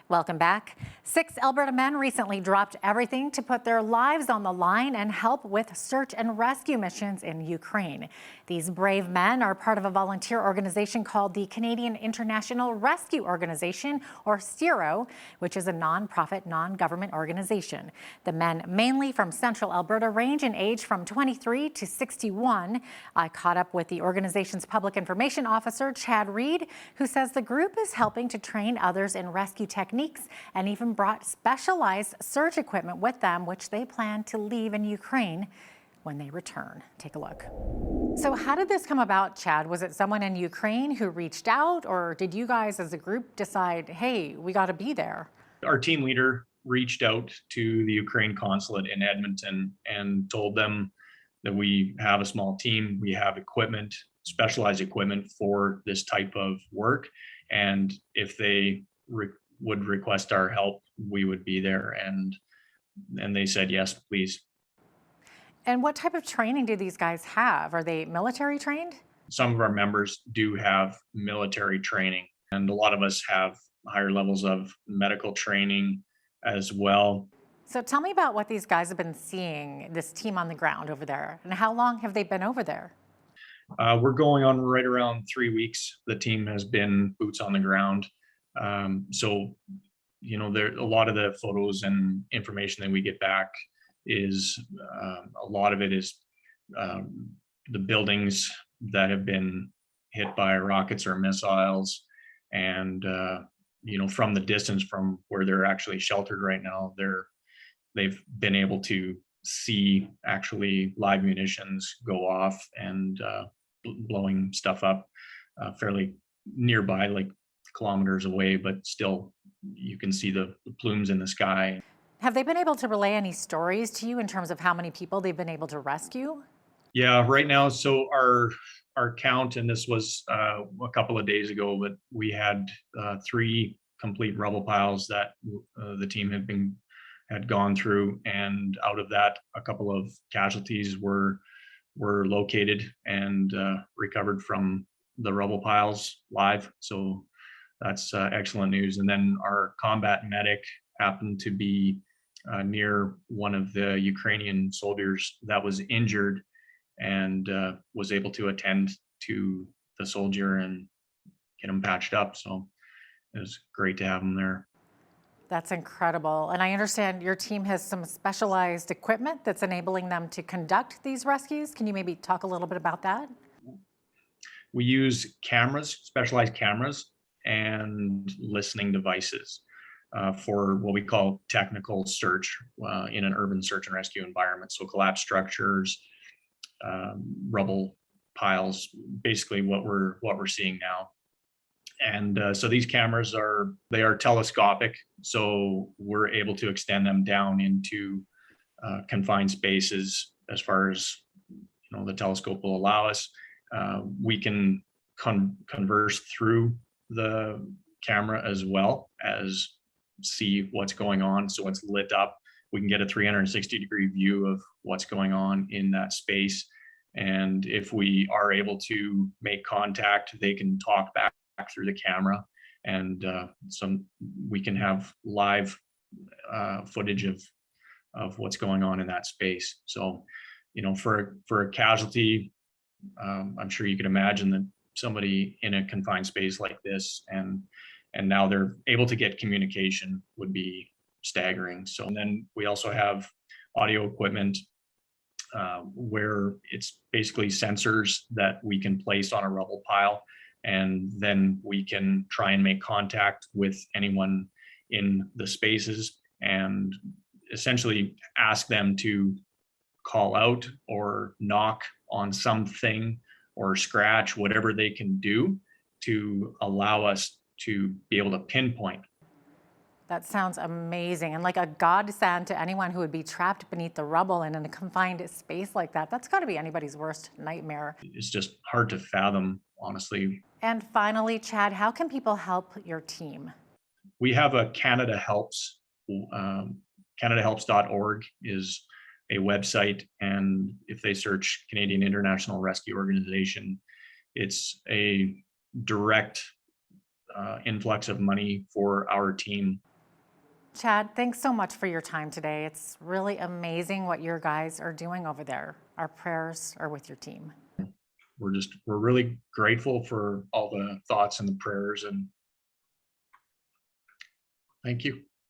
Welcome back. 6 Alberta men recently dropped everything to put their lives on the line and help with search and rescue missions in Ukraine. These brave men are part of a volunteer organization called the Canadian International Rescue Organization, or CIRO, which is a non-profit, non-government organization. The men, mainly from central Alberta, range in age from 23 to 61. I caught up with the organization's public information officer, Chad Reed, who says the group is helping to train others in rescue techniques and even brought specialized search equipment with them, which they plan to leave in Ukraine when they return. Take a look. So how did this come about, Chad? Was it someone in Ukraine who reached out, or did you guys as a group decide, hey, we got to be there? Our team leader reached out to the Ukraine consulate in Edmonton and told them that we have a small team, we have equipment, specialized equipment for this type of work, and if they would request our help, we would be there. And they said, yes, please. And what type of training do these guys have? Are they military trained? Some of our members do have military training, and a lot of us have higher levels of medical training as well. So tell me about what these guys have been seeing, this team on the ground over there, and how long have they been over there? We're going on right around 3 weeks. The team has been boots on the ground. So, there a lot of the photos and information that we get back is a lot of it is the buildings that have been hit by rockets or missiles, and from the distance from where they're actually sheltered right now, they've been able to see actually live munitions go off and blowing stuff up fairly nearby, like kilometers away, but still you can see the plumes in the sky. Have they been able to relay any stories to you in terms of how many people they've been able to rescue? Yeah, right now, so our count, and this was a couple of days ago, but we had 3 complete rubble piles that the team had gone through, and out of that, a couple of casualties were located and recovered from the rubble piles live. So that's excellent news. And then our combat medic happened to be near one of the Ukrainian soldiers that was injured, and was able to attend to the soldier and get him patched up. So it was great to have him there. That's incredible. And I understand your team has some specialized equipment that's enabling them to conduct these rescues. Can you maybe talk a little bit about that? We use cameras, specialized cameras, and listening devices for what we call technical search in an urban search and rescue environment. So collapsed structures, rubble piles, basically what we're seeing now. And so these cameras are telescopic, so we're able to extend them down into confined spaces as far as the telescope will allow us. We can converse through the camera as well as see what's going on. So it's lit up. We can get a 360-degree view of what's going on in that space. And if we are able to make contact, they can talk back through the camera, and we can have live footage of what's going on in that space. So, for a casualty, I'm sure you could imagine that somebody in a confined space like this, and now they're able to get communication, would be staggering. So, and then we also have audio equipment where it's basically sensors that we can place on a rubble pile, and then we can try and make contact with anyone in the spaces and essentially ask them to call out or knock on something or scratch, whatever they can do to allow us to be able to pinpoint. That sounds amazing, and like a godsend to anyone who would be trapped beneath the rubble and in a confined space like that. That's got to be anybody's worst nightmare. It's just hard to fathom, honestly. And finally, Chad, how can people help your team? We have a Canada Helps. CanadaHelps.org is a website, and if they search Canadian International Rescue Organization, it's a direct influx of money for our team. Chad, thanks so much for your time today. It's really amazing what your guys are doing over there. Our prayers are with your team. We're really grateful for all the thoughts and the prayers, and thank you.